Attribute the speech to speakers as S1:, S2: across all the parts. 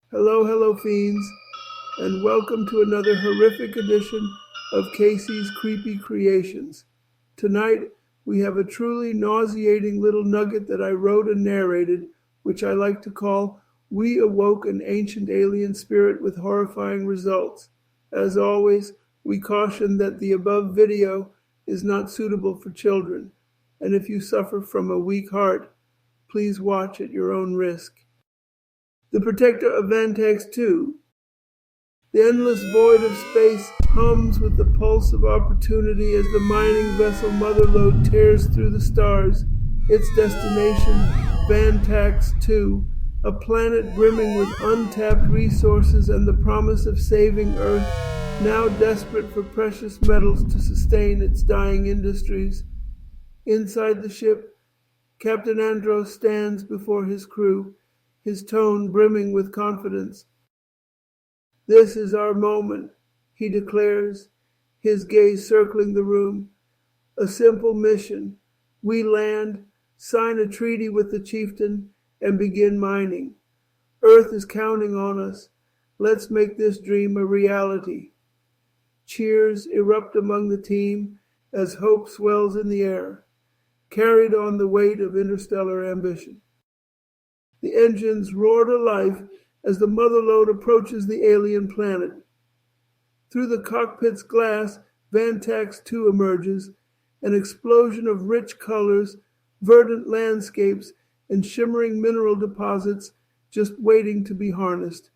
S1: Hello, hello, fiends, and welcome to another horrific edition of Casey's Creepy Creations. Tonight, we have a truly nauseating little nugget that I wrote and narrated, which I like to call We Awoke an Ancient Alien Spirit with Horrifying Results. As always, we caution that the above video is not suitable for children, and if you suffer from a weak heart, please watch at your own risk. The protector of Vantax 2. The endless void of space hums with the pulse of opportunity as the mining vessel Motherlode tears through the stars. Its destination, Vantax 2, a planet brimming with untapped resources and the promise of saving Earth, now desperate for precious metals to sustain its dying industries. Inside the ship, Captain Andros stands before his crew, his tone brimming with confidence. "This is our moment," he declares, his gaze circling the room. "A simple mission. We land, sign a treaty with the chieftain, and begin mining. Earth is counting on us. Let's make this dream a reality." Cheers erupt among the team as hope swells in the air, carried on the weight of interstellar ambition. The engines roar to life as the Motherlode approaches the alien planet. Through the cockpit's glass, Vantax 2 emerges, an explosion of rich colors, verdant landscapes, and shimmering mineral deposits just waiting to be harnessed.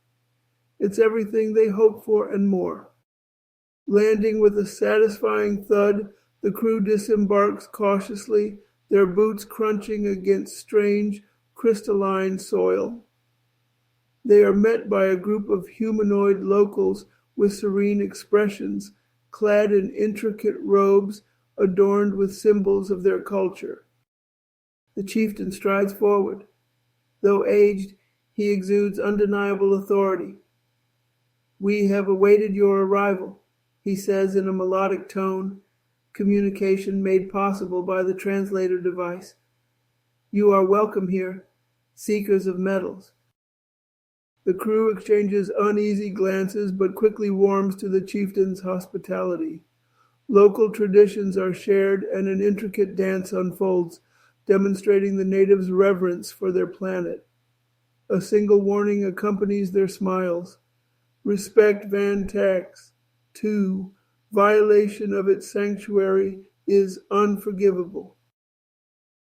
S1: It's everything they hope for and more. Landing with a satisfying thud, the crew disembarks cautiously, their boots crunching against strange, crystalline soil. They are met by a group of humanoid locals with serene expressions, clad in intricate robes adorned with symbols of their culture. The chieftain strides forward. Though aged, he exudes undeniable authority. "We have awaited your arrival," he says in a melodic tone, communication made possible by the translator device. "You are welcome here, seekers of metals." The crew exchanges uneasy glances but quickly warms to the chieftain's hospitality. Local traditions are shared and an intricate dance unfolds, demonstrating the natives' reverence for their planet. A single warning accompanies their smiles. "Respect Vantax 2. Violation of its sanctuary is unforgivable."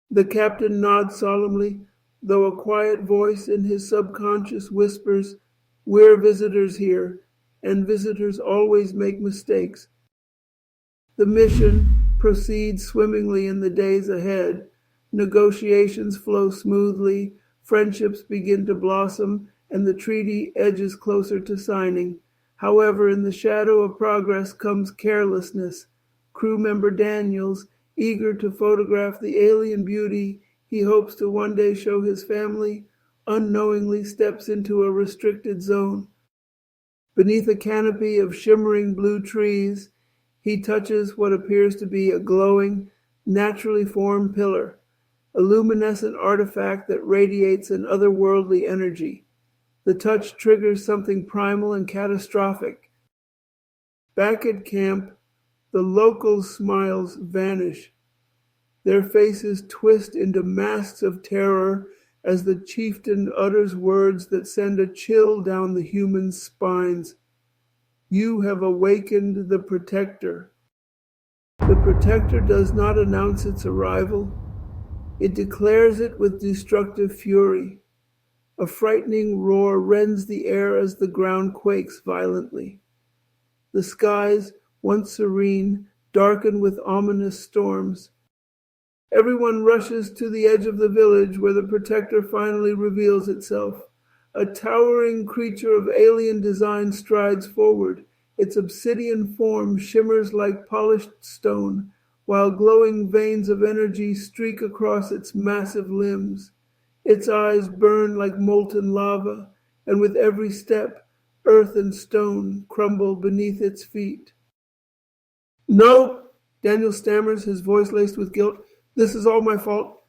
S1: The captain nods solemnly, though a quiet voice in his subconscious whispers, "We're visitors here, and visitors always make mistakes." The mission proceeds swimmingly in the days ahead. Negotiations flow smoothly, friendships begin to blossom, and the treaty edges closer to signing. However, in the shadow of progress comes carelessness. Crew member Daniels, eager to photograph the alien beauty he hopes to one day show his family, unknowingly steps into a restricted zone. Beneath a canopy of shimmering blue trees, he touches what appears to be a glowing, naturally formed pillar, a luminescent artifact that radiates an otherworldly energy. The touch triggers something primal and catastrophic. Back at camp, the locals' smiles vanish. Their faces twist into masks of terror as the chieftain utters words that send a chill down the human spines. "You have awakened the protector." The protector does not announce its arrival. It declares it with destructive fury. A frightening roar rends the air as the ground quakes violently. The skies, once serene, darken with ominous storms. Everyone rushes to the edge of the village where the protector finally reveals itself. A towering creature of alien design strides forward. Its obsidian form shimmers like polished stone, while glowing veins of energy streak across its massive limbs. Its eyes burn like molten lava, and with every step, earth and stone crumble beneath its feet. "No," Daniel stammers, his voice laced with guilt. "This is all my fault."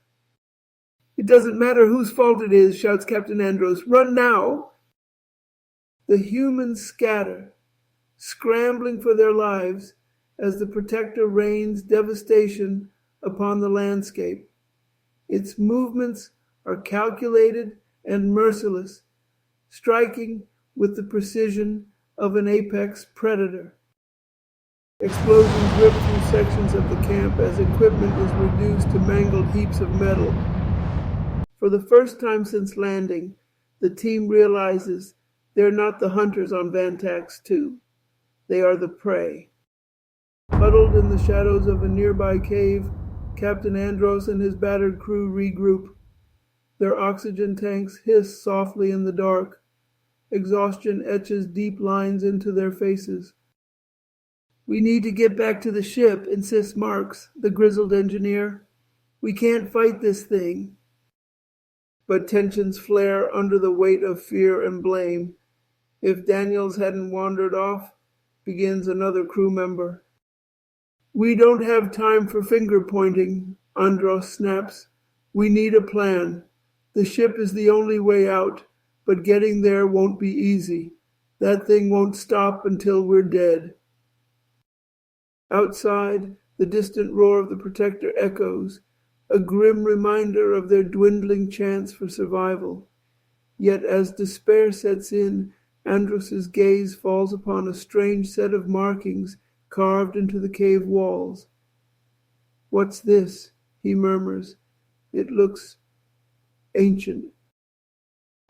S1: "It doesn't matter whose fault it is," shouts Captain Andros. "Run now!" The humans scatter, scrambling for their lives as the Protector rains devastation upon the landscape. Its movements are calculated and merciless, striking with the precision of an apex predator. Explosions rip through sections of the camp as equipment is reduced to mangled heaps of metal. For the first time since landing, the team realizes they're not the hunters on Vantax 2. They are the prey. Huddled in the shadows of a nearby cave, Captain Andros and his battered crew regroup. Their oxygen tanks hiss softly in the dark. Exhaustion etches deep lines into their faces. "We need to get back to the ship," insists Marks, the grizzled engineer. "We can't fight this thing." But tensions flare under the weight of fear and blame. "If Daniels hadn't wandered off," begins another crew member. "We don't have time for finger-pointing," Andros snaps. "We need a plan. The ship is the only way out, but getting there won't be easy. That thing won't stop until we're dead." Outside, the distant roar of the Protector echoes, a grim reminder of their dwindling chance for survival. Yet as despair sets in, Andros's gaze falls upon a strange set of markings carved into the cave walls. "What's this?" he murmurs. "It looks ancient."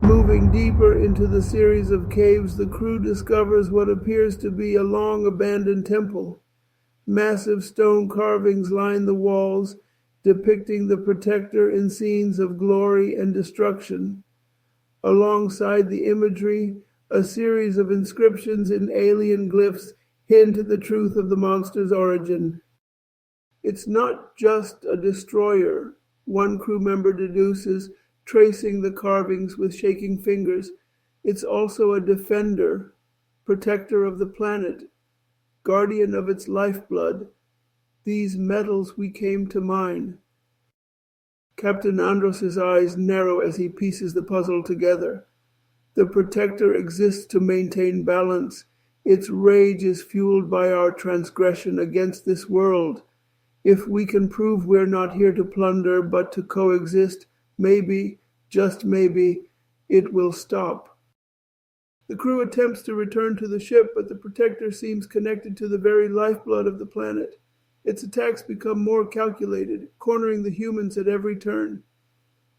S1: Moving deeper into the series of caves, the crew discovers what appears to be a long-abandoned temple. Massive stone carvings line the walls, depicting the Protector in scenes of glory and destruction. Alongside the imagery, a series of inscriptions in alien glyphs hint at the truth of the monster's origin. "It's not just a destroyer," one crew member deduces, tracing the carvings with shaking fingers. "It's also a defender, protector of the planet, guardian of its lifeblood, these metals we came to mine." Captain Andros's eyes narrow as he pieces the puzzle together. The Protector exists to maintain balance. Its rage is fueled by our transgression against this world. If we can prove we're not here to plunder, but to coexist, maybe, just maybe, it will stop. The crew attempts to return to the ship, but the Protector seems connected to the very lifeblood of the planet. Its attacks become more calculated, cornering the humans at every turn.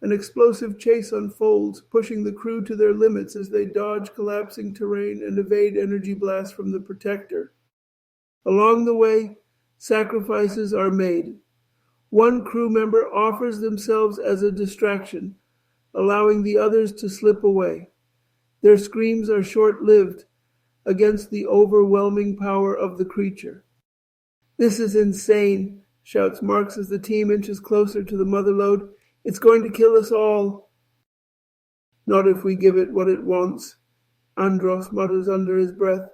S1: An explosive chase unfolds, pushing the crew to their limits as they dodge collapsing terrain and evade energy blasts from the Protector. Along the way, sacrifices are made. One crew member offers themselves as a distraction, allowing the others to slip away. Their screams are short-lived against the overwhelming power of the creature. "This is insane," shouts Marks as the team inches closer to the mother lode. "It's going to kill us all." "Not if we give it what it wants," Andros mutters under his breath.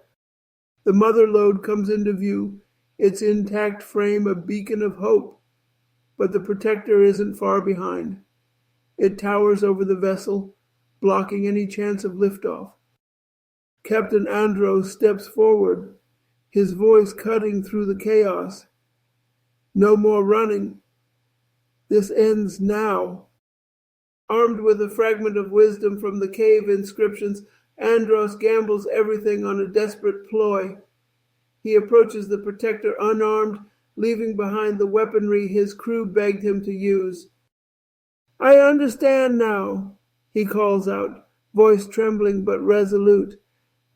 S1: The mother lode comes into view, its intact frame a beacon of hope. But the Protector isn't far behind. It towers over the vessel, blocking any chance of liftoff. Captain Andros steps forward, his voice cutting through the chaos. "No more running. This ends now." Armed with a fragment of wisdom from the cave inscriptions, Andros gambles everything on a desperate ploy. He approaches the Protector unarmed, leaving behind the weaponry his crew begged him to use. "I understand now," he calls out, voice trembling but resolute.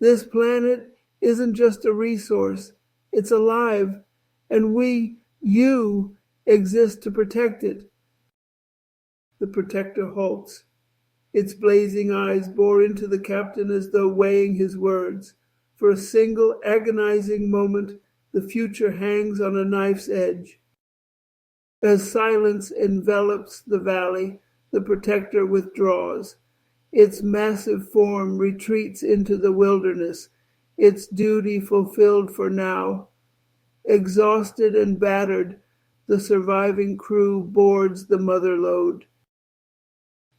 S1: "This planet isn't just a resource. It's alive, and you, exist to protect it." The Protector halts. Its blazing eyes bore into the captain as though weighing his words. For a single agonizing moment, the future hangs on a knife's edge. As silence envelops the valley, the Protector withdraws. Its massive form retreats into the wilderness, its duty fulfilled for now. Exhausted and battered, the surviving crew boards the mother lode.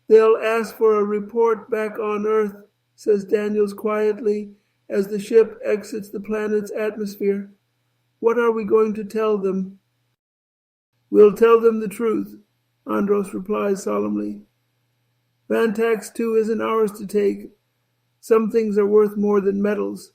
S1: "They'll ask for a report back on Earth," says Daniels quietly as the ship exits the planet's atmosphere. What are we going to tell them? We'll tell them the truth, Andros replies solemnly. Vantax 2 isn't ours to take. Some things are worth more than medals.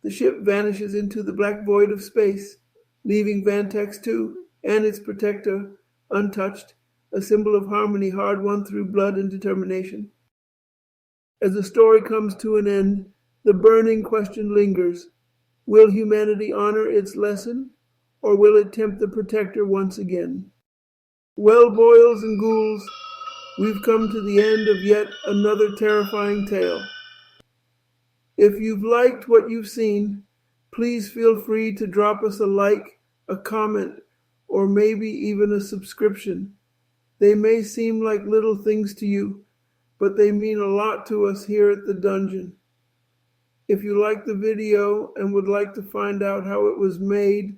S1: The ship vanishes into the black void of space, leaving Vantax 2 and its protector untouched, a symbol of harmony hard-won through blood and determination. As the story comes to an end, the burning question lingers. Will humanity honor its lesson, or will it tempt the protector once again? Well, boils and ghouls, we've come to the end of yet another terrifying tale. If you've liked what you've seen, please feel free to drop us a like, a comment, or maybe even a subscription. They may seem like little things to you, but they mean a lot to us here at the dungeon. If you like the video and would like to find out how it was made,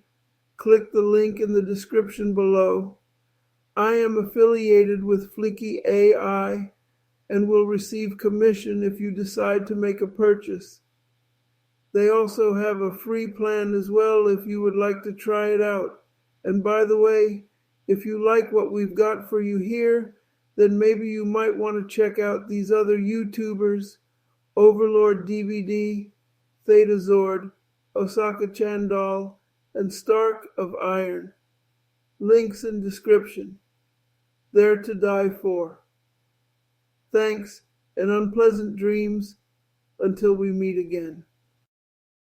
S1: click the link in the description below. I am affiliated with Flicky AI and will receive commission if you decide to make a purchase. They also have a free plan as well if you would like to try it out. And by the way, if you like what we've got for you here, then maybe you might want to check out these other YouTubers, Overlord DVD, Theta Zord, Osaka Chandal, and Stark of Iron. Links in description. They're to die for. Thanks and unpleasant dreams until we meet again.